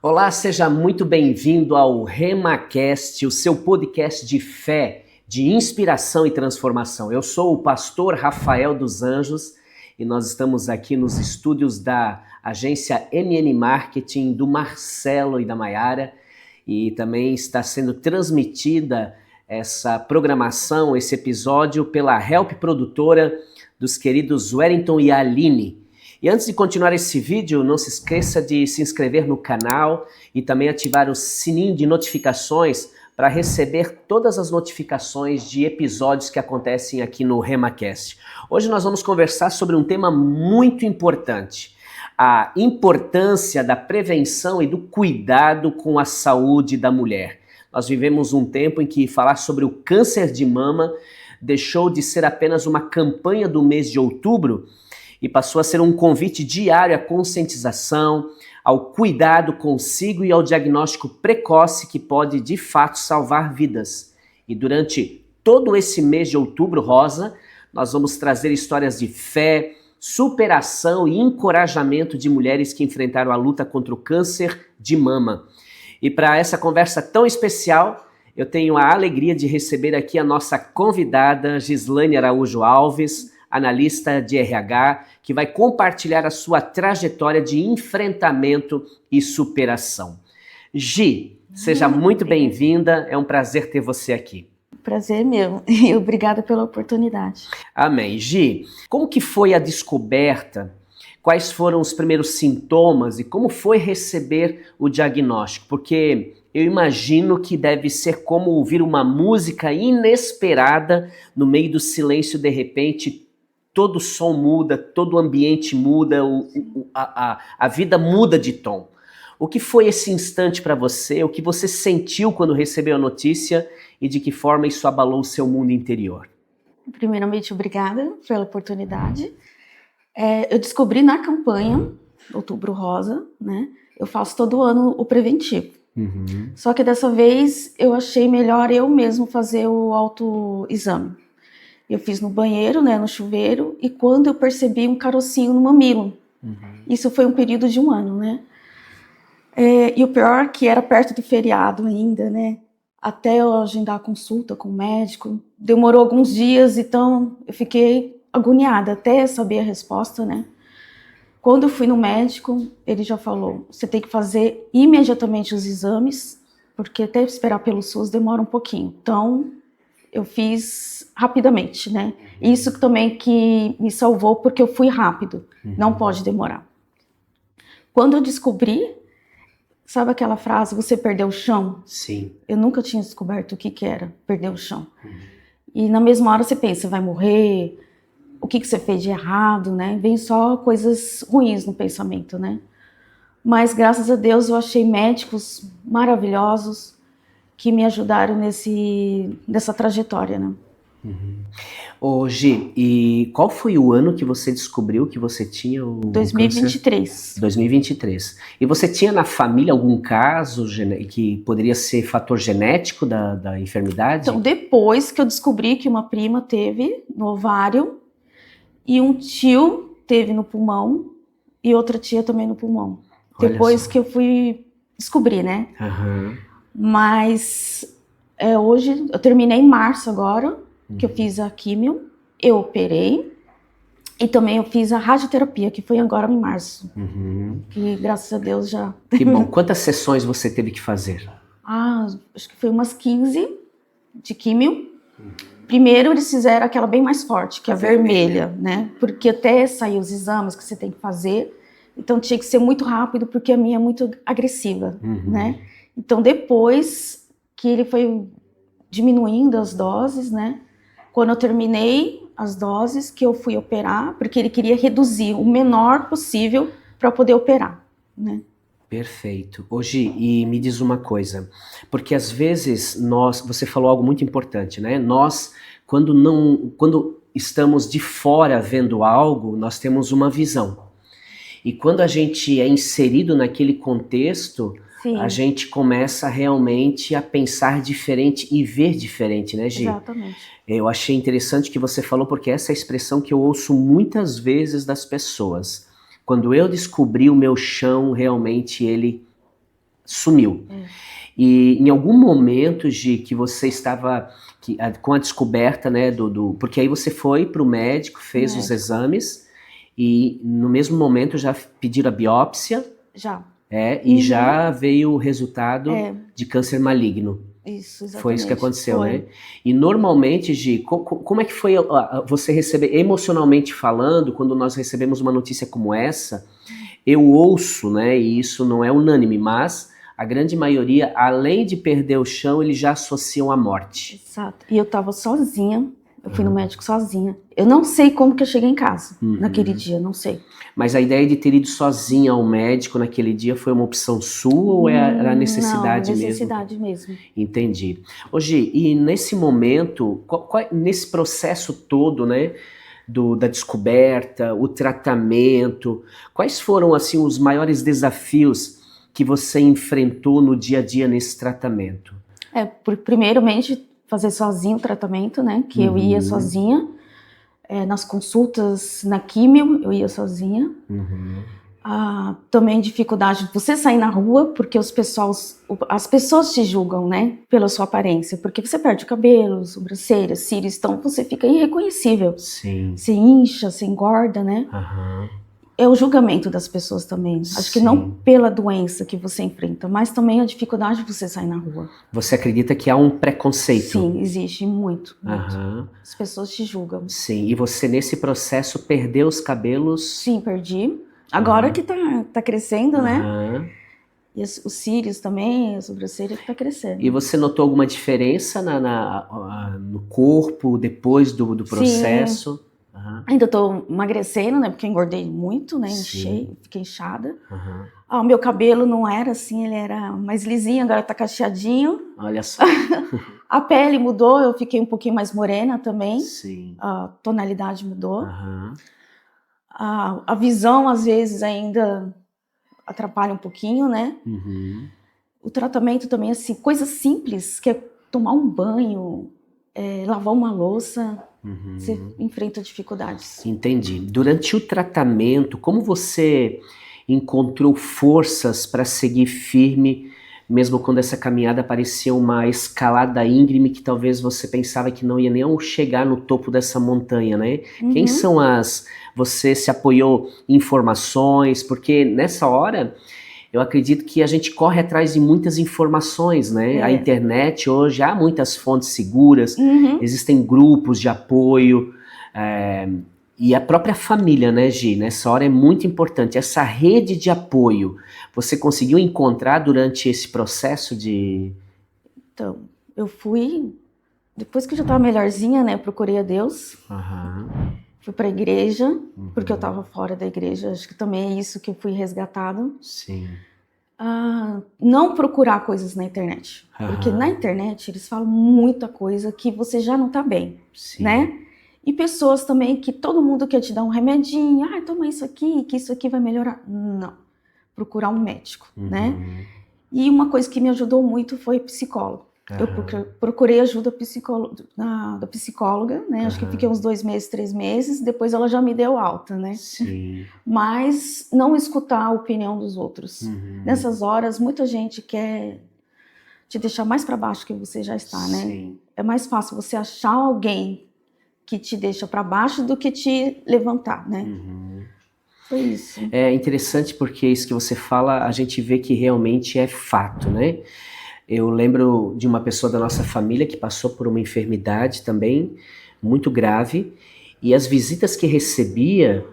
Olá, seja muito bem-vindo ao RemaCast, o seu podcast de fé, de inspiração e transformação. Eu sou o pastor Rafael dos Anjos e nós estamos aqui nos estúdios da agência MN Marketing, do Marcelo e da Maiara, e também está sendo transmitida essa programação, esse episódio, pela Help Produtora dos queridos Wellington e Aline. E antes de continuar esse vídeo, não se esqueça de se inscrever no canal e também ativar o sininho de notificações para receber todas as notificações de episódios que acontecem aqui no RemaCast. Hoje nós vamos conversar sobre um tema muito importante: a importância da prevenção e do cuidado com a saúde da mulher. Nós vivemos um tempo em que falar sobre o câncer de mama deixou de ser apenas uma campanha do mês de outubro e passou a ser um convite diário à conscientização, ao cuidado consigo e ao diagnóstico precoce que pode, de fato, salvar vidas. E durante todo esse mês de outubro rosa, nós vamos trazer histórias de fé, superação e encorajamento de mulheres que enfrentaram a luta contra o câncer de mama. E para essa conversa tão especial, eu tenho a alegria de receber aqui a nossa convidada, Gislaine Araújo Alves, analista de RH, que vai compartilhar a sua trajetória de enfrentamento e superação. Gi, seja muito bem-vinda, é um prazer ter você aqui. Prazer meu, e obrigada pela oportunidade. Amém. Gi, como que foi a descoberta? Quais foram os primeiros sintomas e como foi receber o diagnóstico? Porque eu imagino que deve ser como ouvir uma música inesperada no meio do silêncio, de repente todo o som muda, todo o ambiente muda, a vida muda de tom. O que foi esse instante para você? O que você sentiu quando recebeu a notícia e de que forma isso abalou o seu mundo interior? Primeiramente, obrigada pela oportunidade. Eu descobri na campanha Outubro Rosa, né? Eu faço todo ano o preventivo. Uhum. Só que dessa vez eu achei melhor eu mesmo fazer o autoexame. Eu fiz no banheiro, né, no chuveiro, e quando eu percebi um carocinho no mamilo. Uhum. Isso foi um período de 1 ano, né? E o pior é que era perto do feriado ainda, né? Até eu agendar a consulta com o médico. Demorou alguns dias, então eu fiquei agoniada até saber a resposta, né? Quando eu fui no médico, ele já falou, você tem que fazer imediatamente os exames, porque até esperar pelo SUS demora um pouquinho. Então, eu fiz rapidamente, né? Isso também que me salvou, porque eu fui rápido. Não pode demorar. Quando eu descobri, sabe aquela frase, você perdeu o chão? Sim. Eu nunca tinha descoberto o que era perder o chão. E na mesma hora você pensa, vai morrer? O que você fez de errado, né? Vem só coisas ruins no pensamento, né? Mas graças a Deus eu achei médicos maravilhosos que me ajudaram nessa trajetória, né? Ô, Gi, e qual foi o ano que você descobriu que você tinha o 2023. câncer? 2023. E você tinha na família algum caso que poderia ser fator genético da enfermidade? Então, depois que eu descobri que uma prima teve no ovário e um tio teve no pulmão e outra tia também no pulmão. Olha Depois só. que eu fui descobrir, né? Aham. Mas hoje, eu terminei em março agora, que eu fiz a químio, eu operei e também eu fiz a radioterapia, que foi agora em março. Que graças a Deus já... Que bom. Quantas sessões você teve que fazer? Acho que foi umas 15 de químio. Primeiro eles fizeram aquela bem mais forte, que é a vermelha, né? Porque até sair os exames que você tem que fazer, então tinha que ser muito rápido, porque a minha é muito agressiva, né? Então depois que ele foi diminuindo as doses, né? Quando eu terminei as doses, que eu fui operar, porque ele queria reduzir o menor possível para poder operar, né? Perfeito. Hoje, e me diz uma coisa, porque às vezes você falou algo muito importante, né? Nós, quando estamos de fora vendo algo, nós temos uma visão. E quando a gente é inserido naquele contexto, Sim. a gente começa realmente a pensar diferente e ver diferente, né, Gi? Exatamente. Eu achei interessante que você falou, porque essa é a expressão que eu ouço muitas vezes das pessoas. Quando eu descobri o meu chão, realmente ele sumiu. E em algum momento, Gi, que você estava com a descoberta, né, porque aí você foi para o médico, fez os exames, e no mesmo momento já pediram a biópsia. Já. E já veio o resultado de câncer maligno. Isso, exatamente. Foi isso que aconteceu, né? E normalmente, Gi, como é que foi você receber, emocionalmente falando, quando nós recebemos uma notícia como essa? Eu ouço, né, e isso não é unânime, mas a grande maioria, além de perder o chão, eles já associam à morte. Exato. E eu tava sozinha, eu fui no médico sozinha. Eu não sei como que eu cheguei em casa naquele dia, não sei. Mas a ideia de ter ido sozinha ao médico naquele dia foi uma opção sua ou era necessidade mesmo? Não, necessidade mesmo. Entendi. Gi, e nesse momento, nesse processo todo, né, da descoberta, o tratamento, quais foram, assim, os maiores desafios que você enfrentou no dia a dia nesse tratamento? Primeiramente, fazer sozinho o tratamento, né, que eu ia sozinha. Nas consultas, na químio, eu ia sozinha. Também dificuldade de você sair na rua, porque as pessoas te julgam, né, pela sua aparência, porque você perde o cabelo, sobrancelha, cílios, então você fica irreconhecível. Sim. Você incha, você engorda, né? É o julgamento das pessoas também. Acho que não pela doença que você enfrenta, mas também a dificuldade de você sair na rua. Você acredita que há um preconceito? Sim, existe muito. As pessoas te julgam. Sim, e você nesse processo perdeu os cabelos? Sim, perdi. Agora que tá crescendo, né? E os cílios também, a sobrancelha que tá crescendo. E você notou alguma diferença no corpo depois do processo? Sim. Ainda tô emagrecendo, né? Porque eu engordei muito, né? Fiquei inchada. O meu cabelo não era assim, ele era mais lisinho, agora tá cacheadinho. Olha só. A pele mudou, eu fiquei um pouquinho mais morena também. Sim. A tonalidade mudou. A visão, às vezes, ainda atrapalha um pouquinho, né? O tratamento também, assim, coisas simples, que é tomar um banho, lavar uma louça, você enfrenta dificuldades. Entendi. Durante o tratamento, como você encontrou forças para seguir firme, mesmo quando essa caminhada parecia uma escalada íngreme que talvez você pensava que não ia nem chegar no topo dessa montanha, né? Quem são você se apoiou em informações? Porque nessa hora, eu acredito que a gente corre atrás de muitas informações, né? A internet hoje, há muitas fontes seguras, existem grupos de apoio, e a própria família, né, Gi? Nessa hora é muito importante. Essa rede de apoio, você conseguiu encontrar durante esse processo de... Então, eu fui... Depois que eu já estava melhorzinha, né, procurei a Deus. Fui para a igreja, porque eu estava fora da igreja. Acho que também é isso que eu fui resgatado. Sim. Não procurar coisas na internet. Porque na internet eles falam muita coisa que você já não está bem, né? E pessoas também que todo mundo quer te dar um remedinho. Toma isso aqui, que isso aqui vai melhorar. Não. Procurar um médico, né? E uma coisa que me ajudou muito foi psicólogo. Eu procurei ajuda da psicóloga, né? Acho que fiquei uns 2 meses, 3 meses. Depois ela já me deu alta, né? Sim. Mas não escutar a opinião dos outros. Nessas horas, muita gente quer te deixar mais para baixo que você já está, né? Sim. É mais fácil você achar alguém que te deixa para baixo do que te levantar, né? Foi isso. É interessante porque isso que você fala, a gente vê que realmente é fato, né? Eu lembro de uma pessoa da nossa família que passou por uma enfermidade também muito grave, e as visitas que recebia,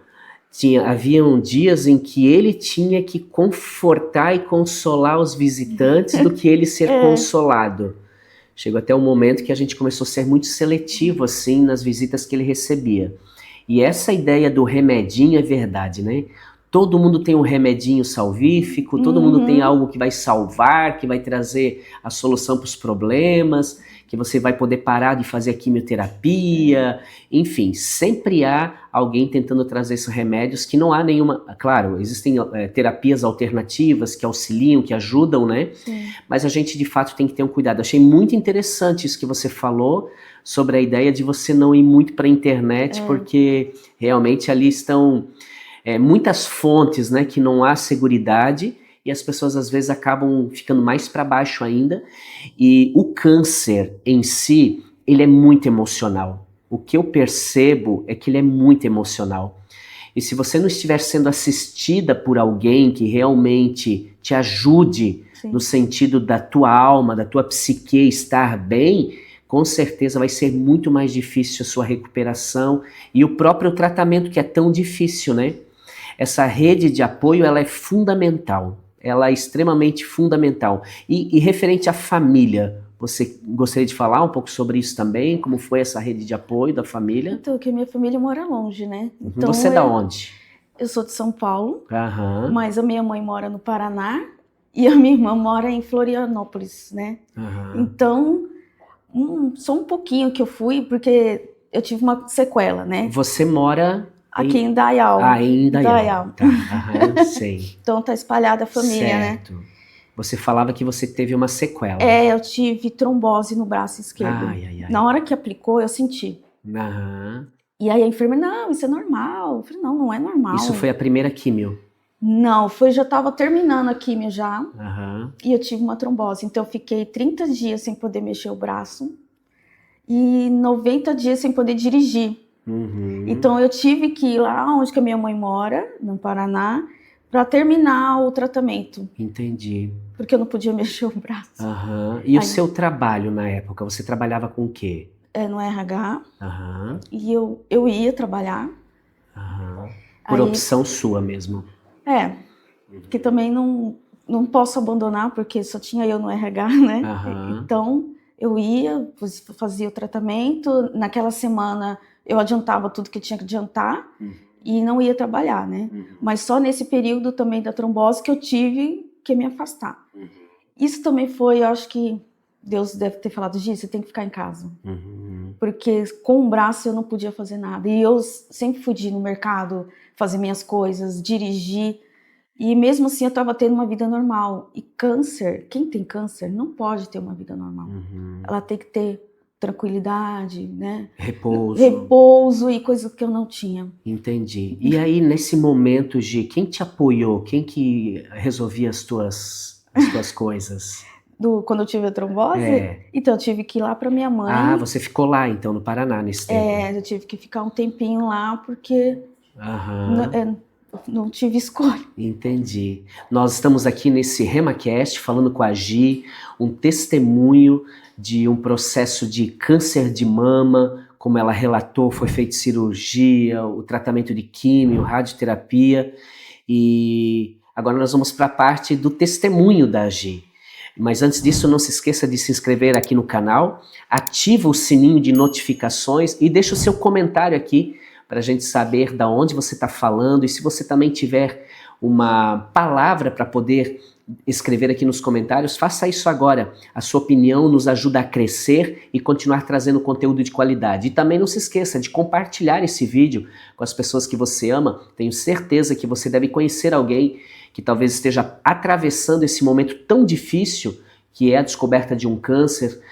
haviam dias em que ele tinha que confortar e consolar os visitantes do que ele ser consolado. Chegou até um momento que a gente começou a ser muito seletivo, assim, nas visitas que ele recebia. E essa ideia do remedinho é verdade, né? todo mundo tem um remedinho salvífico, todo mundo tem algo que vai salvar, que vai trazer a solução para os problemas, que você vai poder parar de fazer a quimioterapia, enfim, sempre há alguém tentando trazer esses remédios que não há nenhuma... Claro, existem terapias alternativas que auxiliam, que ajudam, né? Sim. Mas a gente, de fato, tem que ter um cuidado. Achei muito interessante isso que você falou sobre a ideia de você não ir muito para a internet, porque realmente ali estão muitas fontes, né, que não há seguridade, e as pessoas às vezes acabam ficando mais para baixo ainda. E o câncer em si, ele é muito emocional. O que eu percebo é que ele é muito emocional. E se você não estiver sendo assistida por alguém que realmente te ajude no sentido da tua alma, da tua psique estar bem, com certeza vai ser muito mais difícil a sua recuperação e o próprio tratamento, que é tão difícil, né? Essa rede de apoio, ela é fundamental. Ela é extremamente fundamental. E referente à família, você gostaria de falar um pouco sobre isso também? Como foi essa rede de apoio da família? Então, que minha família mora longe, né? Então, você é da onde? Eu sou de São Paulo, Aham. mas a minha mãe mora no Paraná e a minha irmã mora em Florianópolis, né? Aham. Então, só um pouquinho que eu fui, porque eu tive uma sequela, né? Você mora... Aqui em Indaial. Em Indaial. Tá, sei. Então tá espalhada a família, certo. Né? Você falava que você teve uma sequela. Eu tive trombose no braço esquerdo. Na hora que aplicou, eu senti. Aham. E aí a enfermeira, não, isso é normal. Eu falei, não é normal. Isso foi a primeira químio? Não, já tava terminando a químio já. Aham. E eu tive uma trombose. Então eu fiquei 30 dias sem poder mexer o braço e 90 dias sem poder dirigir. Uhum. Então eu tive que ir lá onde que a minha mãe mora, no Paraná, para terminar o tratamento. Entendi. Porque eu não podia mexer o braço. Aham. E o seu trabalho na época? Você trabalhava com o quê? No RH. Aham. E eu ia trabalhar. Aham. Por opção sua mesmo? Que também não posso abandonar, porque só tinha eu no RH, né? Aham. Então eu ia, fazia o tratamento, naquela semana eu adiantava tudo que tinha que adiantar e não ia trabalhar, né? Mas só nesse período também da trombose que eu tive que me afastar. Isso também foi, eu acho que Deus deve ter falado, Gi, você tem que ficar em casa. Porque com o braço eu não podia fazer nada. E eu sempre fui de ir no mercado, fazer minhas coisas, dirigir. E mesmo assim eu estava tendo uma vida normal. E câncer, quem tem câncer não pode ter uma vida normal. Ela tem que ter tranquilidade, né? Repouso e coisas que eu não tinha. Entendi. E aí, nesse momento, Gi, quem te apoiou? Quem que resolvia as tuas coisas? Quando eu tive a trombose? Então, eu tive que ir lá para minha mãe. Ah, você ficou lá, então, no Paraná, nesse tempo? Eu tive que ficar um tempinho lá, porque não tive escolha. Entendi. Nós estamos aqui nesse RemaCast, falando com a Gi, um testemunho de um processo de câncer de mama, como ela relatou, foi feita cirurgia, o tratamento de químio, radioterapia, e agora nós vamos para a parte do testemunho da Gi. Mas antes disso, não se esqueça de se inscrever aqui no canal, ativa o sininho de notificações e deixa o seu comentário aqui para a gente saber de onde você está falando, e se você também tiver uma palavra para poder escrever aqui nos comentários, faça isso agora. A sua opinião nos ajuda a crescer e continuar trazendo conteúdo de qualidade. E também não se esqueça de compartilhar esse vídeo com as pessoas que você ama. Tenho certeza que você deve conhecer alguém que talvez esteja atravessando esse momento tão difícil, que é a descoberta de um câncer,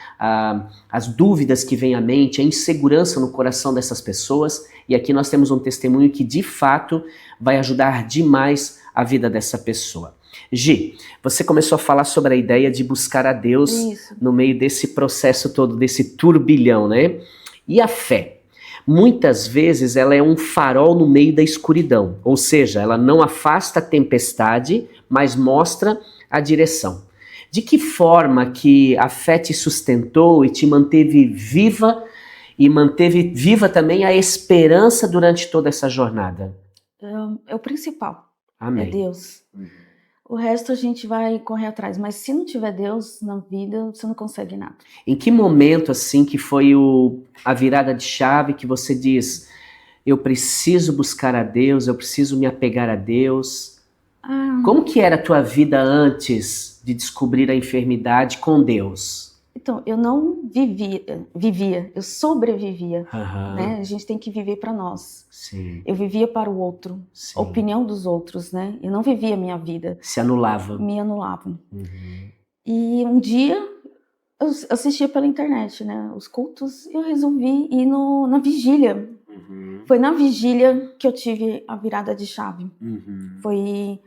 as dúvidas que vêm à mente, a insegurança no coração dessas pessoas. E aqui nós temos um testemunho que, de fato, vai ajudar demais a vida dessa pessoa. Gi, você começou a falar sobre a ideia de buscar a Deus no meio desse processo todo, desse turbilhão, né? E a fé? Muitas vezes ela é um farol no meio da escuridão, ou seja, ela não afasta a tempestade, mas mostra a direção. De que forma que a fé te sustentou e te manteve viva e manteve viva também a esperança durante toda essa jornada? É o principal. Amém. É Deus. O resto a gente vai correr atrás, mas se não tiver Deus na vida, você não consegue nada. Em que momento, assim, que foi a virada de chave que você diz, eu preciso buscar a Deus, eu preciso me apegar a Deus. Ah, Como que era a tua vida antes de descobrir a enfermidade com Deus? então, eu não vivia, eu sobrevivia, Aham, né? A gente tem que viver para nós. sim, Eu vivia para o outro, sim. a opinião dos outros, né? Eu não vivia a minha vida, Se anulava. me anulavam. Uhum. E um dia eu assistia pela internet, né? Os cultos, eu resolvi ir na vigília. Uhum. Foi na vigília que eu tive a virada de chave. Uhum. Foi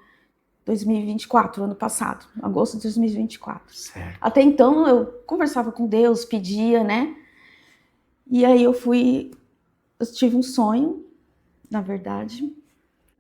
2024, ano passado, agosto de 2024. Certo. Até então eu conversava com Deus, pedia, né? E aí eu tive um sonho, na verdade.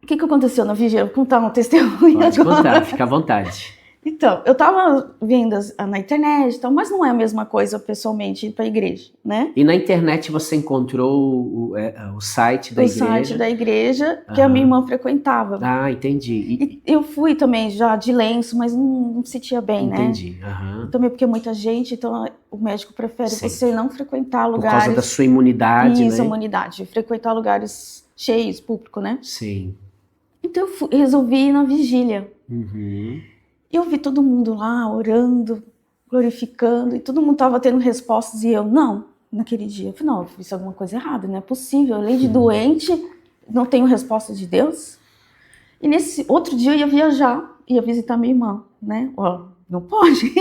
O que aconteceu na vigília? Vou contar um testemunho Pode agora. contar, fica à vontade. Então, eu tava vendo na internet, então, mas não é a mesma coisa pessoalmente ir para a igreja, né? E na internet você encontrou o site da O igreja? site da igreja que a Aham. minha irmã frequentava. Ah, entendi. E eu fui também já de lenço, mas não me sentia bem, né? Entendi. Aham. Também porque é muita gente, então o médico prefere Sim. você não frequentar Por lugares... causa da sua imunidade, Isso, né? imunidade. Frequentar lugares cheios, público, né? Sim. Então eu resolvi ir na vigília. Uhum. E eu vi todo mundo lá orando, glorificando, e todo mundo estava tendo respostas, e eu, não, naquele dia. Eu falei, não, eu fiz alguma coisa errada, não é possível. Além de doente, não tenho resposta de Deus. E nesse outro dia eu ia viajar, ia visitar minha irmã, né? Ó, não pode.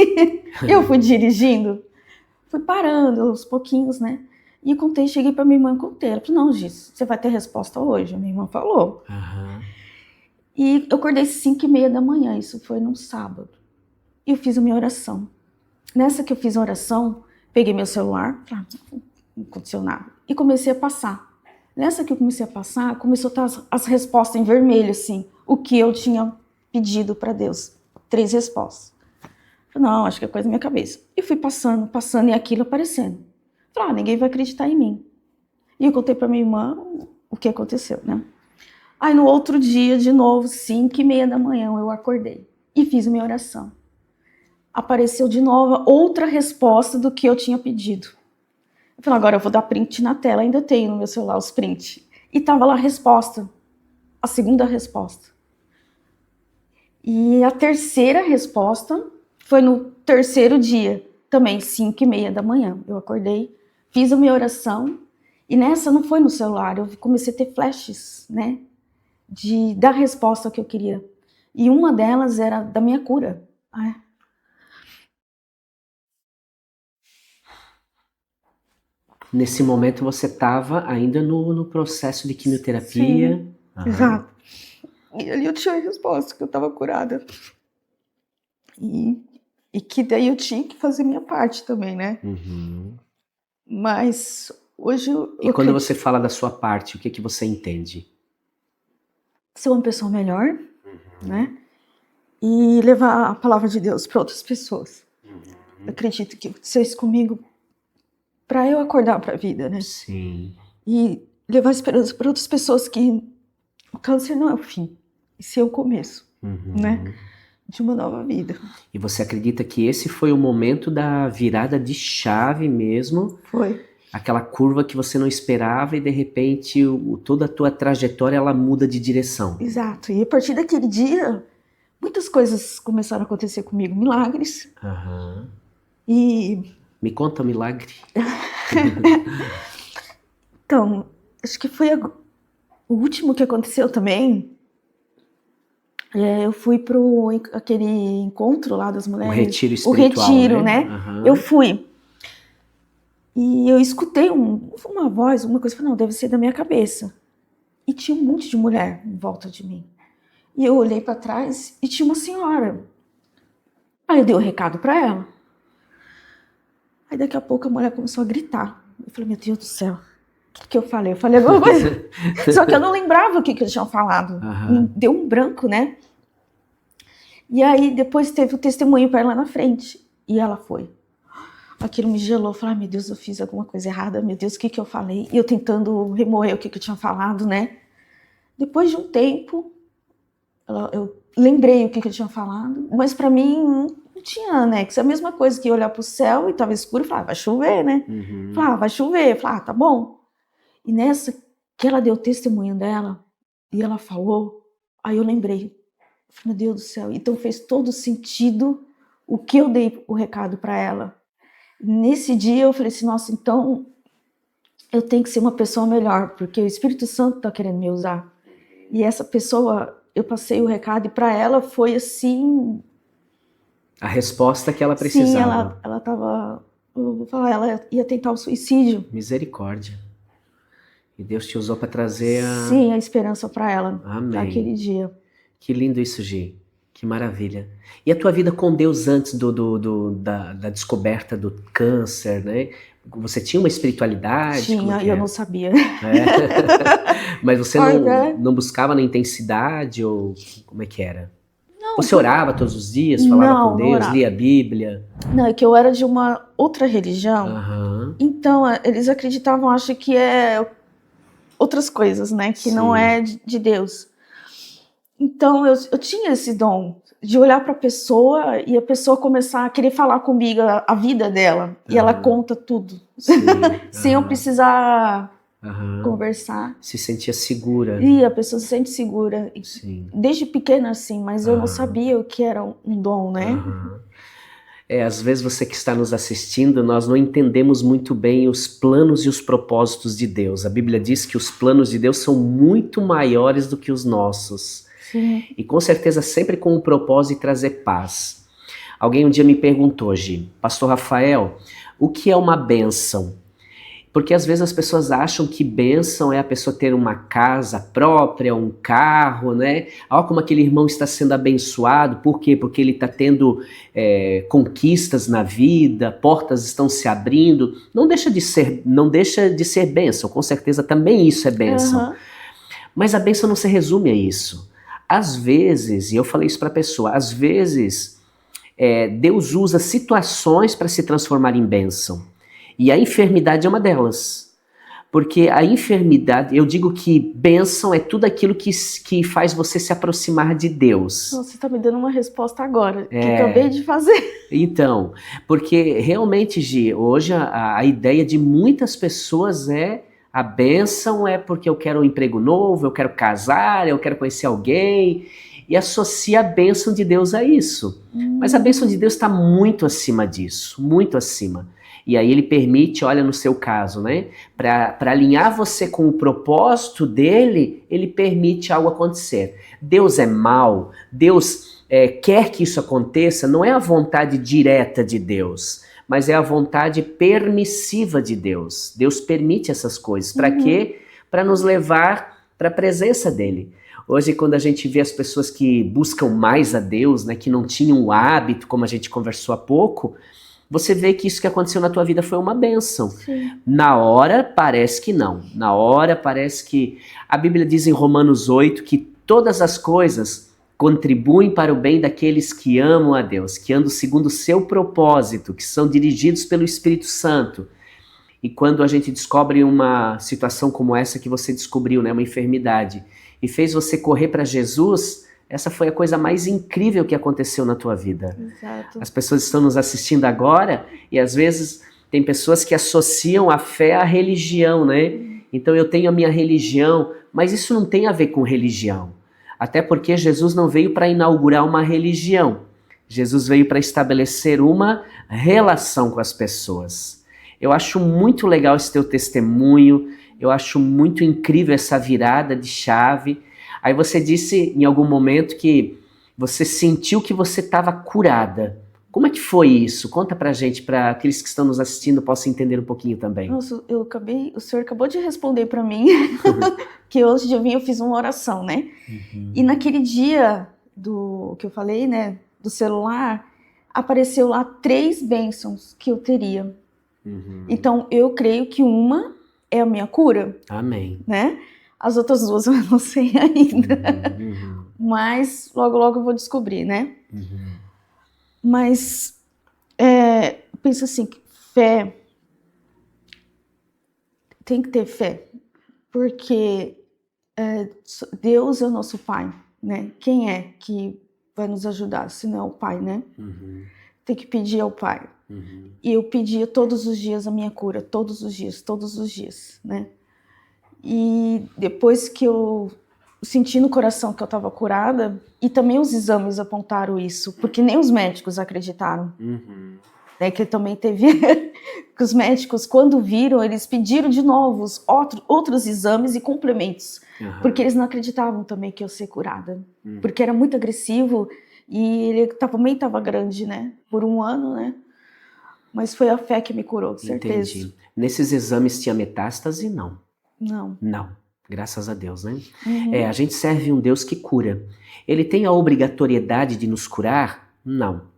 Eu fui dirigindo, fui parando aos pouquinhos, né? E eu cheguei para minha irmã e contei. Ela falou, não, Giz, você vai ter resposta hoje. A minha irmã falou. Aham. E eu acordei às 5h30 da manhã, isso foi num sábado. E eu fiz a minha oração. Nessa que eu fiz a oração, peguei meu celular, não aconteceu nada, e comecei a passar. Nessa que eu comecei a passar, começou a estar as respostas em vermelho, assim, o que eu tinha pedido para Deus. 3 respostas. Falei, não, acho que é coisa da minha cabeça. E fui passando, e aquilo aparecendo. Falei, ninguém vai acreditar em mim. E eu contei para minha irmã o que aconteceu, né? Aí no outro dia, de novo, 5h30 da manhã, eu acordei e fiz a minha oração. Apareceu de novo outra resposta do que eu tinha pedido. Eu falei, agora eu vou dar print na tela, ainda tenho no meu celular os prints. E tava lá a resposta, a segunda resposta. E a terceira resposta foi no terceiro dia, também 5h30 da manhã. Eu acordei, fiz a minha oração, e nessa não foi no celular, eu comecei a ter flashes, né? Da resposta que eu queria. E uma delas era da minha cura. Nesse momento você estava ainda no processo de quimioterapia. Sim, exato. E ali eu tinha a resposta, que eu estava curada. E que daí eu tinha que fazer minha parte também, né? Uhum. Mas hoje E quando você fala da sua parte, o que você entende? Ser uma pessoa melhor, né? E levar a palavra de Deus para outras pessoas. Eu acredito que vocês comigo para eu acordar para a vida, né? Sim. E levar esperança para outras pessoas que o câncer não é o fim, esse é o começo, né? De uma nova vida. E você acredita que esse foi o momento da virada de chave mesmo? Foi. Aquela curva que você não esperava e de repente toda a tua trajetória ela muda de direção. Exato. E a partir daquele dia, muitas coisas começaram a acontecer comigo, milagres. Aham. E... Me conta um milagre. Então, acho que foi o último que aconteceu também. Eu fui para aquele encontro lá das mulheres. O retiro espiritual, o retiro, né? Uhum. Eu fui. E eu escutei uma voz, uma coisa, falei, não, deve ser da minha cabeça. E tinha um monte de mulher em volta de mim. E eu olhei para trás e tinha uma senhora. Aí eu dei o recado para ela. Aí daqui a pouco a mulher começou a gritar. Eu falei, meu Deus do céu, o que eu falei? Eu falei alguma coisa. Só que eu não lembrava o que eu tinha falado. Uhum. Deu um branco, né? E aí depois teve o testemunho para ela na frente. E ela foi. Aquilo me gelou. Eu falei, meu Deus, eu fiz alguma coisa errada. Meu Deus, o que eu falei? E eu tentando remoer o que eu tinha falado, né? Depois de um tempo, eu lembrei o que eu tinha falado. Mas para mim não tinha anexo. É a mesma coisa que olhar para o céu e estava escuro e falar, vai chover, né? Uhum. Falar, vai chover. Falar, tá bom. E nessa que ela deu o testemunho dela e ela falou, aí eu lembrei, meu Deus do céu, então fez todo sentido o que eu dei o recado para ela. Nesse dia eu falei assim, nossa, então eu tenho que ser uma pessoa melhor, porque o Espírito Santo está querendo me usar. E essa pessoa, eu passei o recado e para ela foi assim... A resposta que ela precisava. Sim, ela estava, eu vou falar, ela ia tentar o suicídio. Misericórdia. E Deus te usou para trazer a esperança para ela. Amém. Naquele dia. Que lindo isso, Gi. Que maravilha. E a tua vida com Deus antes da descoberta do câncer, né? Você tinha uma espiritualidade? Tinha, e eu não sabia. Mas você não buscava na intensidade ou como é que era? Não, você orava todos os dias, falava com Deus, lia a Bíblia? Não, é que eu era de uma outra religião. Então eles acreditavam, acho que é outras coisas, né? Que não é de Deus. Então eu tinha esse dom de olhar para a pessoa e a pessoa começar a querer falar comigo a vida dela. E ela conta tudo. Sem eu precisar conversar. Se sentia segura. E a pessoa se sente segura. Sim. Desde pequena, assim, mas eu não sabia o que era um dom, né? Às vezes você que está nos assistindo, nós não entendemos muito bem os planos e os propósitos de Deus. A Bíblia diz que os planos de Deus são muito maiores do que os nossos. Sim. E com certeza sempre com o propósito de trazer paz. Alguém um dia me perguntou, Gi, Pastor Rafael, o que é uma bênção? Porque às vezes as pessoas acham que bênção é a pessoa ter uma casa própria, um carro, né? Olha como aquele irmão está sendo abençoado. Por quê? Porque ele está tendo conquistas na vida, portas estão se abrindo. Não deixa de ser bênção, com certeza também isso é bênção. Mas a bênção não se resume a isso. Às vezes, e eu falei isso para a pessoa, às vezes Deus usa situações para se transformar em bênção. E a enfermidade é uma delas. Porque a enfermidade, eu digo que bênção é tudo aquilo que faz você se aproximar de Deus. Você está me dando uma resposta agora, que acabei de fazer. Então, porque realmente, Gi, hoje a ideia de muitas pessoas a bênção é porque eu quero um emprego novo, eu quero casar, eu quero conhecer alguém, e associa a bênção de Deus a isso. Mas a bênção de Deus está muito acima disso, muito acima. E aí ele permite, olha no seu caso, né? Para alinhar você com o propósito dele, ele permite algo acontecer. Deus é mau, Deus quer que isso aconteça, não é a vontade direta de Deus, mas é a vontade permissiva de Deus. Deus permite essas coisas. Para quê? Para nos levar para a presença dele. Hoje, quando a gente vê as pessoas que buscam mais a Deus, né, que não tinham o hábito, como a gente conversou há pouco, você vê que isso que aconteceu na tua vida foi uma bênção. Sim. Na hora, parece que não. Na hora, parece que... A Bíblia diz em Romanos 8 que todas as coisas contribuem para o bem daqueles que amam a Deus, que andam segundo o seu propósito, que são dirigidos pelo Espírito Santo. E quando a gente descobre uma situação como essa que você descobriu, né, uma enfermidade, e fez você correr para Jesus... Essa foi a coisa mais incrível que aconteceu na tua vida. Exato. As pessoas estão nos assistindo agora e às vezes tem pessoas que associam a fé à religião, né? Então eu tenho a minha religião, mas isso não tem a ver com religião. Até porque Jesus não veio para inaugurar uma religião. Jesus veio para estabelecer uma relação com as pessoas. Eu acho muito legal esse teu testemunho, eu acho muito incrível essa virada de chave. Aí você disse em algum momento que você sentiu que você estava curada. Como é que foi isso? Conta pra gente, para aqueles que estão nos assistindo possam entender um pouquinho também. Nossa, o senhor acabou de responder para mim, que antes de eu vir eu fiz uma oração, né? E naquele dia que eu falei, né, do celular, apareceu lá 3 bênçãos que eu teria. Então eu creio que uma é a minha cura. Amém. Né? As outras 2 eu não sei ainda. Mas logo, logo eu vou descobrir, né? Mas penso assim, fé, tem que ter fé, porque Deus é o nosso Pai, né? Quem é que vai nos ajudar se não é o Pai, né? Tem que pedir ao Pai. E eu pedia todos os dias a minha cura, todos os dias, né? E depois que eu senti no coração que eu estava curada, e também os exames apontaram isso, porque nem os médicos acreditaram. Uhum. Né, que também teve que os médicos, quando viram, eles pediram de novo outros exames e complementos, porque eles não acreditavam também que eu ia ser curada, porque era muito agressivo e ele também estava grande, né, por 1 ano, né, mas foi a fé que me curou, com certeza. Entendi. Nesses exames tinha metástase? Não. Não. Não. Graças a Deus, né? Uhum. A gente serve um Deus que cura. Ele tem a obrigatoriedade de nos curar? Não.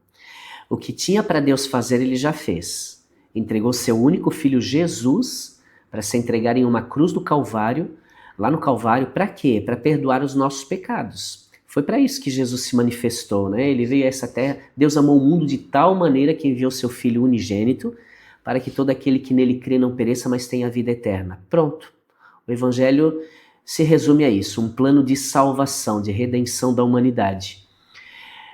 O que tinha para Deus fazer, ele já fez. Entregou seu único filho Jesus para se entregar em uma cruz do Calvário. Lá no Calvário, para quê? Para perdoar os nossos pecados. Foi para isso que Jesus se manifestou, né? Ele veio a essa terra. Deus amou o mundo de tal maneira que enviou seu filho unigênito para que todo aquele que nele crê não pereça, mas tenha a vida eterna. Pronto. O evangelho se resume a isso, um plano de salvação, de redenção da humanidade.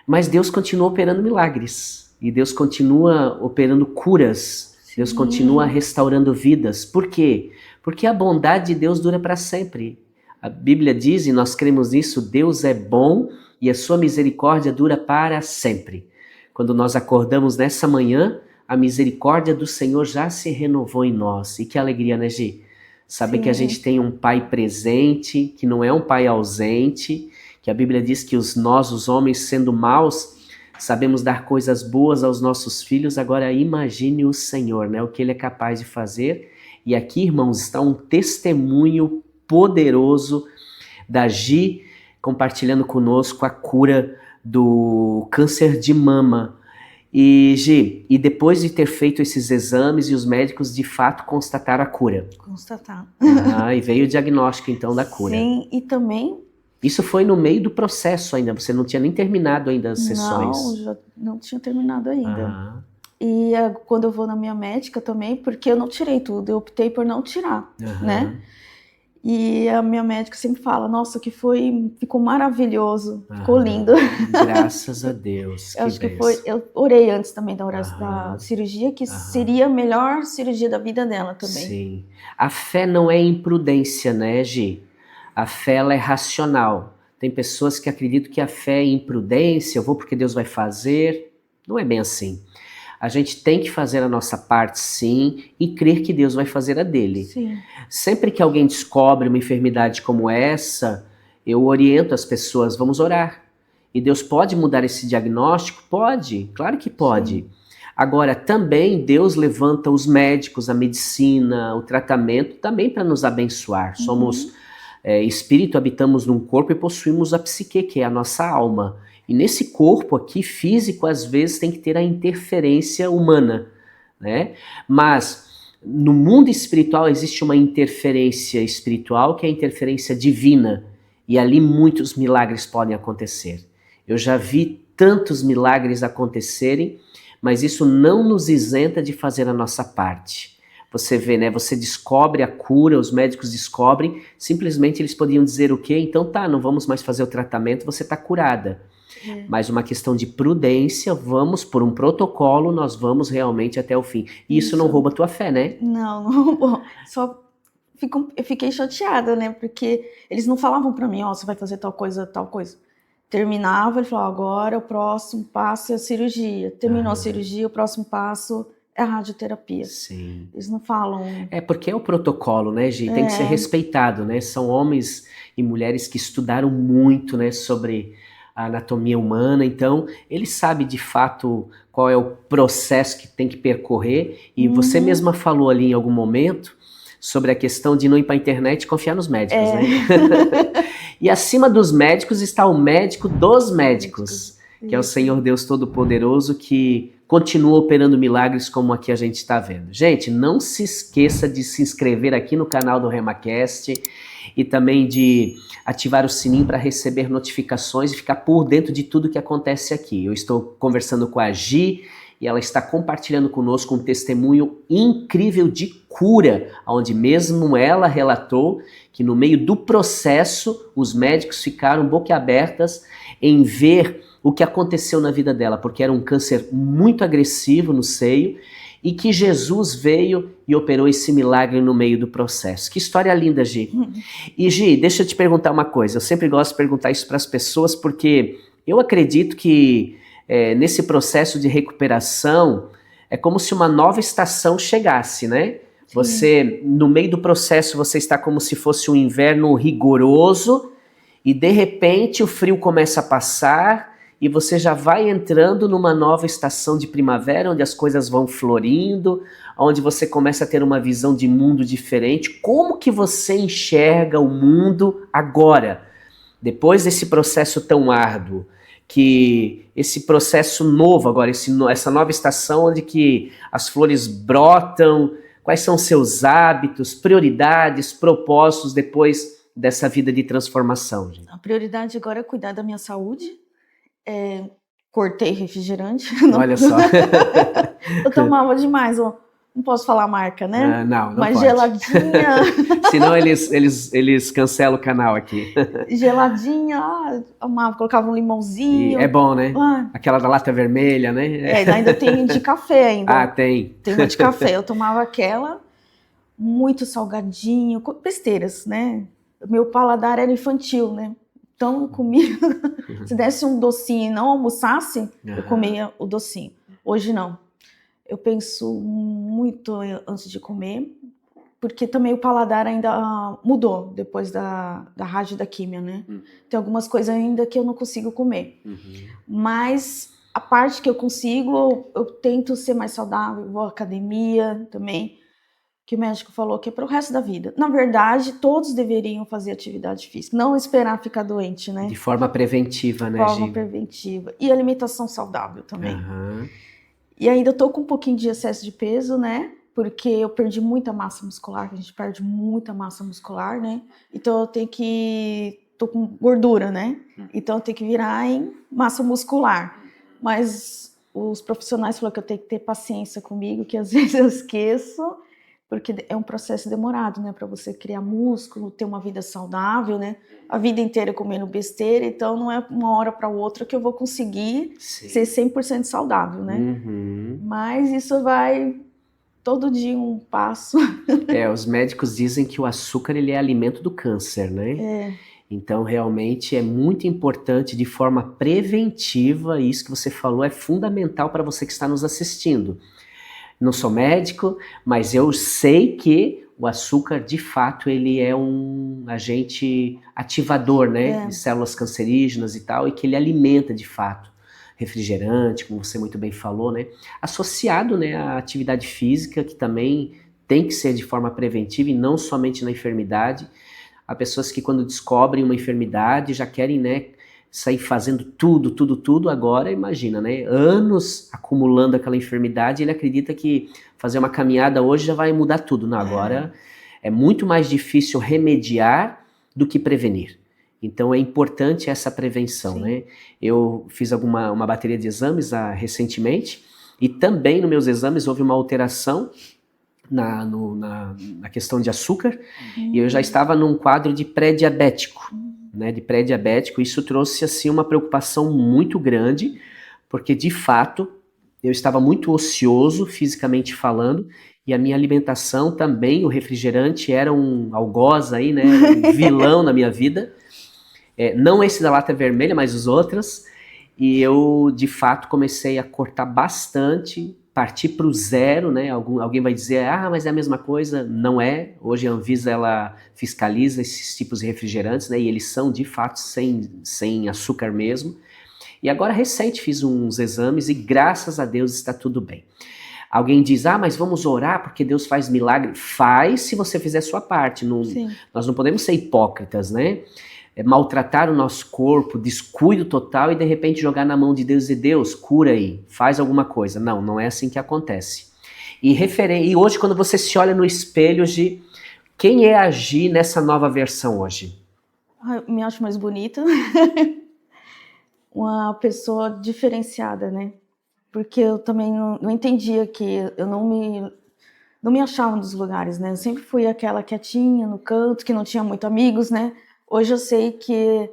Mas Deus continua operando milagres. E Deus continua operando curas. Sim. Deus continua restaurando vidas. Por quê? Porque a bondade de Deus dura para sempre. A Bíblia diz, e nós cremos nisso, Deus é bom e a sua misericórdia dura para sempre. Quando nós acordamos nessa manhã, a misericórdia do Senhor já se renovou em nós. E que alegria, né, Gi? Saber que a gente tem um Pai presente, que não é um Pai ausente, que a Bíblia diz que nós, os homens, sendo maus, sabemos dar coisas boas aos nossos filhos. Agora imagine o Senhor, né? O que Ele é capaz de fazer. E aqui, irmãos, está um testemunho poderoso da Gi compartilhando conosco a cura do câncer de mama. E Gi, e depois de ter feito esses exames e os médicos de fato constataram a cura? Constataram. E veio o diagnóstico então da cura. Sim, e também... Isso foi no meio do processo ainda, você não tinha nem terminado ainda as sessões. Não, já não tinha terminado ainda. E quando eu vou na minha médica também, porque eu não tirei tudo, eu optei por não tirar, né? E a minha médica sempre fala, nossa, ficou maravilhoso, ficou lindo. Graças a Deus, eu acho que eu orei antes também da cirurgia, que seria a melhor cirurgia da vida dela também. Sim, a fé não é imprudência, né, Gi? A fé, ela é racional. Tem pessoas que acreditam que a fé é imprudência, eu vou porque Deus vai fazer. Não é bem assim. A gente tem que fazer a nossa parte, sim, e crer que Deus vai fazer a dele. Sim. Sempre que alguém descobre uma enfermidade como essa, eu oriento as pessoas, vamos orar. E Deus pode mudar esse diagnóstico? Pode, claro que pode. Sim. Agora, também Deus levanta os médicos, a medicina, o tratamento, também para nos abençoar. Somos... espírito, habitamos num corpo e possuímos a psique, que é a nossa alma. E nesse corpo aqui, físico, às vezes tem que ter a interferência humana, né? Mas no mundo espiritual existe uma interferência espiritual que é a interferência divina. E ali muitos milagres podem acontecer. Eu já vi tantos milagres acontecerem, mas isso não nos isenta de fazer a nossa parte. Você vê, né? Você descobre a cura, os médicos descobrem, simplesmente eles podiam dizer o quê? Então tá, não vamos mais fazer o tratamento, você tá curada. Mas uma questão de prudência, vamos por um protocolo, nós vamos realmente até o fim. E isso não rouba a tua fé, né? Não roubou. Só eu fiquei chateada, né? Porque eles não falavam pra mim, você vai fazer tal coisa, tal coisa. Terminava, ele falou, agora o próximo passo é a cirurgia. Terminou a cirurgia, o próximo passo... é a radioterapia. Sim. Eles não falam... porque é o protocolo, né, Gi? Tem que ser respeitado, né? São homens e mulheres que estudaram muito, né, sobre a anatomia humana, então eles sabem de fato qual é o processo que tem que percorrer. E você mesma falou ali em algum momento sobre a questão de não ir para a internet e confiar nos médicos, né? E acima dos médicos está o médico dos médicos, que é o Senhor Deus Todo-Poderoso, que continua operando milagres como aqui a gente está vendo. Gente, não se esqueça de se inscrever aqui no canal do RemaCast e também de ativar o sininho para receber notificações e ficar por dentro de tudo que acontece aqui. Eu estou conversando com a Gi e ela está compartilhando conosco um testemunho incrível de cura, onde mesmo ela relatou que no meio do processo os médicos ficaram boquiabertas em ver o que aconteceu na vida dela, porque era um câncer muito agressivo no seio e que Jesus veio e operou esse milagre no meio do processo. Que história linda, Gi. E Gi, deixa eu te perguntar uma coisa, eu sempre gosto de perguntar isso para as pessoas, porque eu acredito que nesse processo de recuperação, é como se uma nova estação chegasse, né? Sim. Você, no meio do processo, você está como se fosse um inverno rigoroso, e de repente o frio começa a passar, e você já vai entrando numa nova estação de primavera, onde as coisas vão florindo, onde você começa a ter uma visão de mundo diferente. Como que você enxerga o mundo agora, depois desse processo tão árduo? Que esse processo novo agora, essa nova estação onde que as flores brotam, quais são seus hábitos, prioridades, propósitos depois dessa vida de transformação? Gente? A prioridade agora é cuidar da minha saúde. Cortei refrigerante. Olha só. Eu tomava demais, não posso falar a marca, né? Não mas pode. Geladinha. Senão eles cancelam o canal aqui. Geladinha, amava, colocava um limãozinho. É bom, né? Aquela da lata vermelha, né? Ainda tem de café ainda. Tem. Tem uma de café. Eu tomava aquela, muito salgadinho, besteiras, né? Meu paladar era infantil, né? Então eu comia, se desse um docinho e não almoçasse, eu comia o docinho. Hoje não. Eu penso muito antes de comer, porque também o paladar ainda mudou depois da rádio e da químia, né? Tem algumas coisas ainda que eu não consigo comer. Mas a parte que eu consigo, eu tento ser mais saudável, vou à academia também, que o médico falou que é para o resto da vida. Na verdade, todos deveriam fazer atividade física, não esperar ficar doente, né? De forma preventiva, né, Gi? De forma preventiva. E alimentação saudável também. E ainda eu tô com um pouquinho de excesso de peso, né? Porque eu perdi muita massa muscular, a gente perde muita massa muscular, né? Então eu tenho que... Tô com gordura, né? Então eu tenho que virar em massa muscular. Mas os profissionais falaram que eu tenho que ter paciência comigo, que às vezes eu esqueço, porque é um processo demorado, né? Para você criar músculo, ter uma vida saudável, né? A vida inteira comendo besteira, então não é uma hora para outra que eu vou conseguir ser 100% saudável, né? Mas isso vai todo dia um passo. Os médicos dizem que o açúcar ele é alimento do câncer, né? Então realmente é muito importante de forma preventiva, e isso que você falou é fundamental para você que está nos assistindo. Não sou médico, mas eu sei que o açúcar, de fato, ele é um agente ativador, né? De células cancerígenas e tal, e que ele alimenta, de fato, refrigerante, como você muito bem falou, né? Associado, né, à atividade física, que também tem que ser de forma preventiva e não somente na enfermidade. Há pessoas que quando descobrem uma enfermidade já querem, né, sair fazendo tudo, agora imagina, né, anos acumulando aquela enfermidade, ele acredita que fazer uma caminhada hoje já vai mudar tudo. Não, agora é muito mais difícil remediar do que prevenir. Então é importante essa prevenção, né? Eu fiz uma bateria de exames recentemente, e também nos meus exames houve uma alteração na questão de açúcar, e eu já estava num quadro de pré-diabético. Né, de pré-diabético. Isso trouxe assim uma preocupação muito grande, porque de fato eu estava muito ocioso fisicamente falando, e a minha alimentação também, o refrigerante era um algoz aí, né, um vilão na minha vida, não esse da lata vermelha, mas os outros, e eu de fato comecei a cortar bastante, partir para o zero, né? Alguém vai dizer, mas é a mesma coisa. Não é. Hoje a Anvisa ela fiscaliza esses tipos de refrigerantes, né? E eles são de fato sem açúcar mesmo. E agora recente fiz uns exames e graças a Deus está tudo bem. Alguém diz, mas vamos orar porque Deus faz milagre. Faz se você fizer a sua parte. Nós não podemos ser hipócritas, né? Maltratar o nosso corpo, descuido total, e de repente jogar na mão de Deus e Deus, cura aí, faz alguma coisa. Não é assim que acontece. E hoje quando você se olha no espelho, Gi, quem é a Gi nessa nova versão hoje? Eu me acho mais bonita. Uma pessoa diferenciada, né? Porque eu também não entendia que eu não me achava nos lugares, né? Eu sempre fui aquela quietinha no canto, que não tinha muito amigos, né? Hoje eu sei que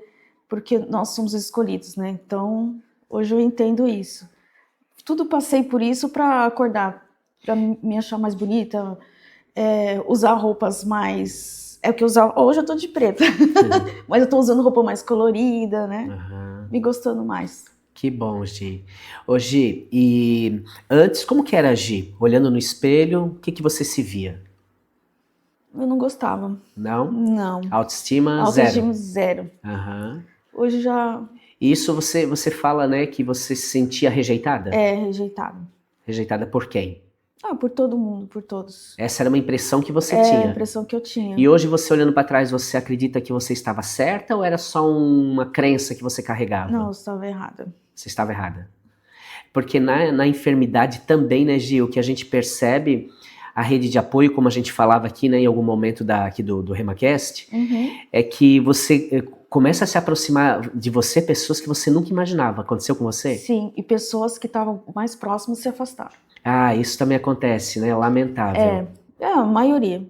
porque nós somos escolhidos, né? Então, hoje eu entendo isso. Tudo passei por isso para acordar para me achar mais bonita, usar roupas mais... É o que eu usava... Hoje eu tô de preta, mas eu tô usando roupa mais colorida, né? Me gostando mais. Que bom, Gi. Ô, Gi, e antes, como que era a Gi? Olhando no espelho, o que você se via? Eu não gostava. Não? Não. Autoestima Autoestima zero. Aham. Hoje já... Isso você fala, né, que você se sentia rejeitada? Rejeitada. Rejeitada por quem? Por todo mundo, por todos. Essa era uma impressão que você É tinha? a impressão que eu tinha. E hoje, você olhando para trás, você acredita que você estava certa ou era só uma crença que você carregava? Não, eu estava errada. Você estava errada. Porque na enfermidade também, né, Gi, o que a gente percebe, a rede de apoio, como a gente falava aqui, né, em algum momento aqui do RemaCast, é que você começa a se aproximar de você pessoas que você nunca imaginava. Aconteceu com você? Sim, e pessoas que estavam mais próximas se afastaram. Isso também acontece, né? Lamentável. A maioria.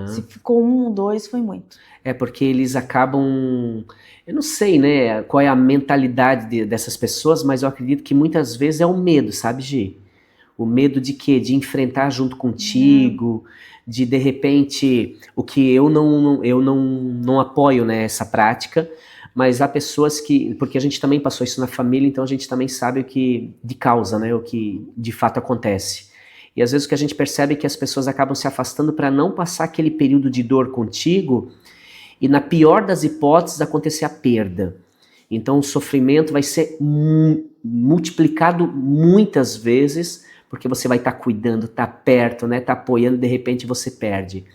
Se ficou 1 ou 2, foi muito. Porque eles acabam... Eu não sei, né, qual é a mentalidade dessas pessoas, mas eu acredito que muitas vezes é o medo, sabe, Gi? O medo de quê? De enfrentar junto contigo, de repente, o que eu não apoio, né, essa prática, mas há pessoas que, porque a gente também passou isso na família, então a gente também sabe o que, de causa, né, o que de fato acontece. E às vezes o que a gente percebe é que as pessoas acabam se afastando para não passar aquele período de dor contigo, e na pior das hipóteses acontecer a perda. Então o sofrimento vai ser multiplicado muitas vezes, porque você vai estar cuidando, estar perto, né, estar apoiando, de repente você perde.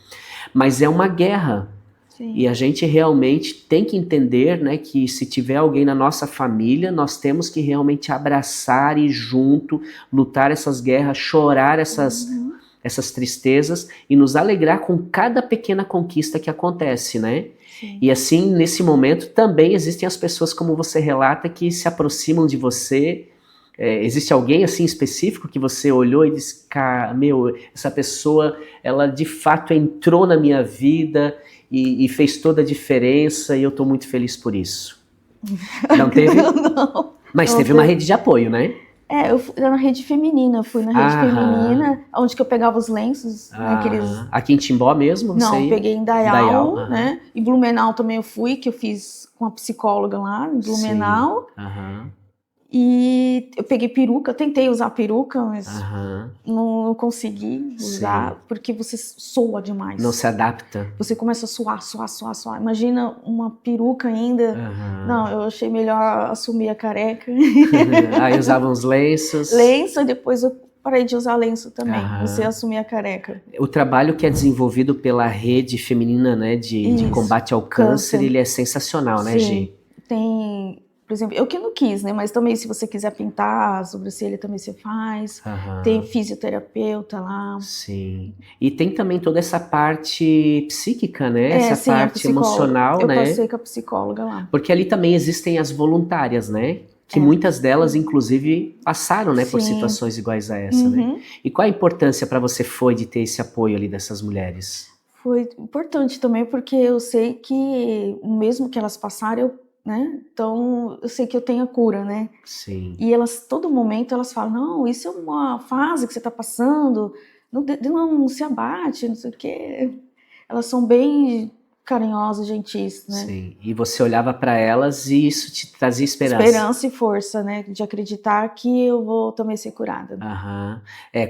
Mas é uma guerra. Sim. E a gente realmente tem que entender, né, que se tiver alguém na nossa família, nós temos que realmente abraçar e junto, lutar essas guerras, chorar essas tristezas e nos alegrar com cada pequena conquista que acontece, né? Sim. E assim, nesse momento, também existem as pessoas, como você relata, que se aproximam de você. Existe alguém assim específico que você olhou e disse, cara, essa pessoa, ela de fato entrou na minha vida e fez toda a diferença e eu tô muito feliz por isso? Não teve? Não. Mas teve uma rede de apoio, né? Eu fui na rede feminina, feminina, onde que eu pegava os lenços. Aqui em Timbó mesmo? Não, peguei em Dayal, né? Em Blumenau também eu fui, que eu fiz com a psicóloga lá, em Blumenau. E eu peguei peruca, tentei usar peruca, mas não consegui usar, porque você soa demais. Não se adapta. Você começa a suar. Imagina uma peruca ainda. Não, eu achei melhor assumir a careca. Aí usava uns lenços. Lenço, e depois eu parei de usar lenço também. Você assumir a careca. O trabalho que é desenvolvido pela rede feminina, né, de combate ao câncer, ele é sensacional, né, Gi? Tem... Por exemplo, eu que não quis, né? Mas também se você quiser pintar a sobrancelha, também você faz. Tem fisioterapeuta lá. Sim. E tem também toda essa parte psíquica, né? Essa parte emocional, eu né? Eu passei com a psicóloga lá. Porque ali também existem as voluntárias, né? Que muitas delas, inclusive, passaram, né, por situações iguais a essa, né? E qual a importância para você foi de ter esse apoio ali dessas mulheres? Foi importante também, porque eu sei que mesmo que elas passaram, né? Então, eu sei que eu tenho a cura, né? Sim. E elas, todo momento, elas falam, não, isso é uma fase que você está passando, não se abate, não sei o quê. Elas são bem carinhosas, gentis, né? Sim, e você olhava para elas e isso te trazia esperança. Esperança e força, né? De acreditar que eu vou também ser curada.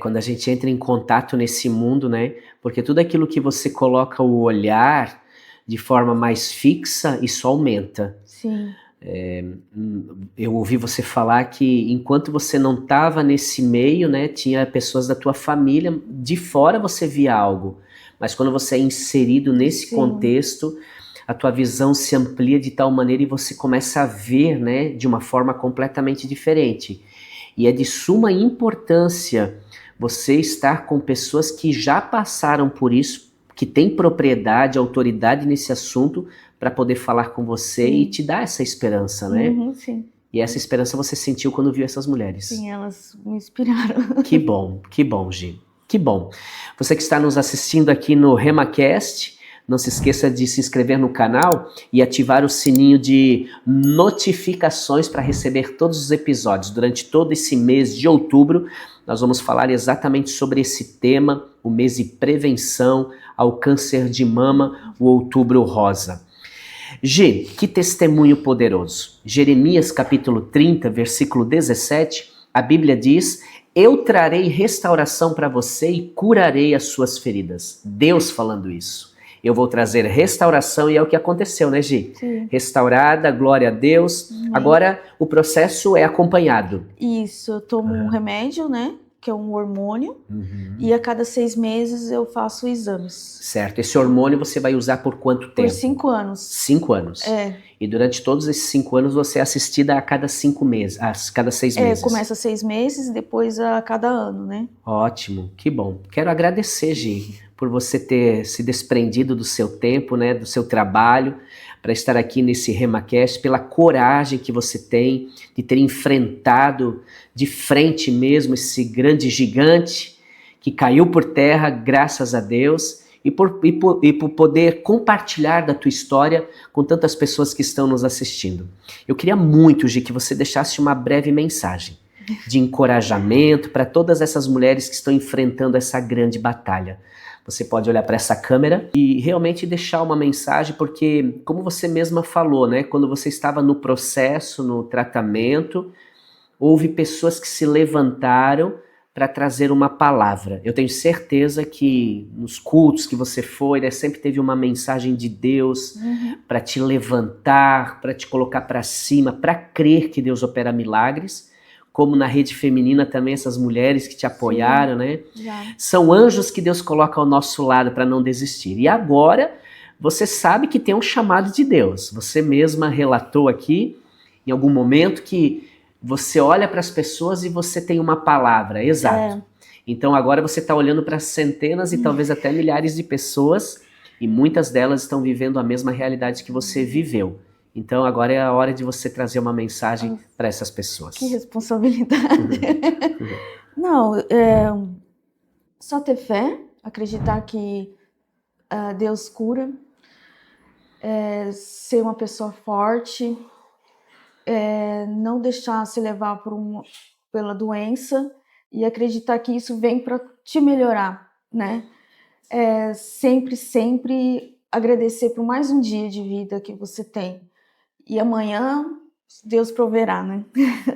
Quando a gente entra em contato nesse mundo, né? Porque tudo aquilo que você coloca o olhar de forma mais fixa, isso aumenta. Sim. Eu ouvi você falar que enquanto você não estava nesse meio, né, tinha pessoas da tua família, de fora você via algo, mas quando você é inserido nesse contexto, a tua visão se amplia de tal maneira e você começa a ver, né, de uma forma completamente diferente. E é de suma importância você estar com pessoas que já passaram por isso, que têm propriedade, autoridade nesse assunto, para poder falar com você e te dar essa esperança, né? Sim. E essa esperança você sentiu quando viu essas mulheres. Sim, elas me inspiraram. Que bom, Gi. Que bom. Você que está nos assistindo aqui no RemaCast, Não se esqueça de se inscrever no canal e ativar o sininho de notificações para receber todos os episódios. Durante todo esse mês de outubro, nós vamos falar exatamente sobre esse tema, o mês de prevenção ao câncer de mama, o Outubro Rosa. G, que testemunho poderoso. Jeremias capítulo 30, versículo 17, a Bíblia diz: eu trarei restauração para você e curarei as suas feridas. Deus falando isso. Eu vou trazer restauração e é o que aconteceu, né, Gi? Sim. Restaurada, glória a Deus. Agora o processo é acompanhado. Isso, eu tomo um remédio, né? Que é um hormônio. E a cada 6 meses eu faço exames. Certo. Esse hormônio você vai usar por quanto tempo? Por 5 anos. 5 anos. É. E durante todos esses 5 anos você é assistida a cada 5 meses, a cada 6 meses. Começa 6 meses e depois a cada ano, né? Ótimo, que bom. Quero agradecer, Gi, por você ter se desprendido do seu tempo, né, do seu trabalho, para estar aqui nesse RemaCast, pela coragem que você tem de ter enfrentado de frente mesmo esse grande gigante que caiu por terra, graças a Deus, e por poder compartilhar da tua história com tantas pessoas que estão nos assistindo. Eu queria muito, Gi, que você deixasse uma breve mensagem de encorajamento para todas essas mulheres que estão enfrentando essa grande batalha. Você pode olhar para essa câmera e realmente deixar uma mensagem, porque, como você mesma falou, né, quando você estava no processo, no tratamento, houve pessoas que se levantaram para trazer uma palavra. Eu tenho certeza que nos cultos que você foi, né, sempre teve uma mensagem de Deus para te levantar, para te colocar para cima, para crer que Deus opera milagres. Como na rede feminina também, essas mulheres que te apoiaram, né? Já. São anjos que Deus coloca ao nosso lado para não desistir. E agora, você sabe que tem um chamado de Deus. Você mesma relatou aqui, em algum momento, que você olha para as pessoas e você tem uma palavra, exato. Então agora você está olhando para centenas e talvez até milhares de pessoas, e muitas delas estão vivendo a mesma realidade que você viveu. Então agora é a hora de você trazer uma mensagem para essas pessoas. Que responsabilidade. Não, só ter fé, acreditar que Deus cura, ser uma pessoa forte, não deixar se levar pela doença e acreditar que isso vem para te melhorar, né? Sempre agradecer por mais um dia de vida que você tem. E amanhã Deus proverá, né?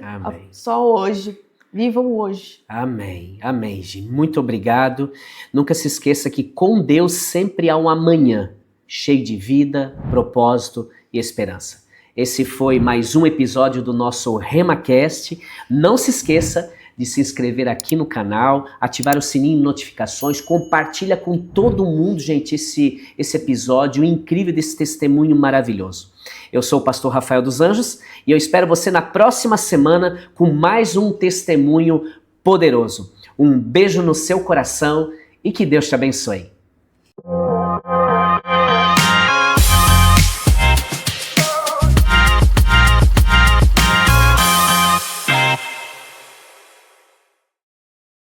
Amém. Só hoje. Viva o hoje. Amém. Amém, Gi. Muito obrigado. Nunca se esqueça que com Deus sempre há um amanhã cheio de vida, propósito e esperança. Esse foi mais um episódio do nosso RemaCast. Não se esqueça de se inscrever aqui no canal, ativar o sininho de notificações, compartilha com todo mundo, gente, esse episódio incrível desse testemunho maravilhoso. Eu sou o pastor Rafael dos Anjos e eu espero você na próxima semana com mais um testemunho poderoso. Um beijo no seu coração e que Deus te abençoe.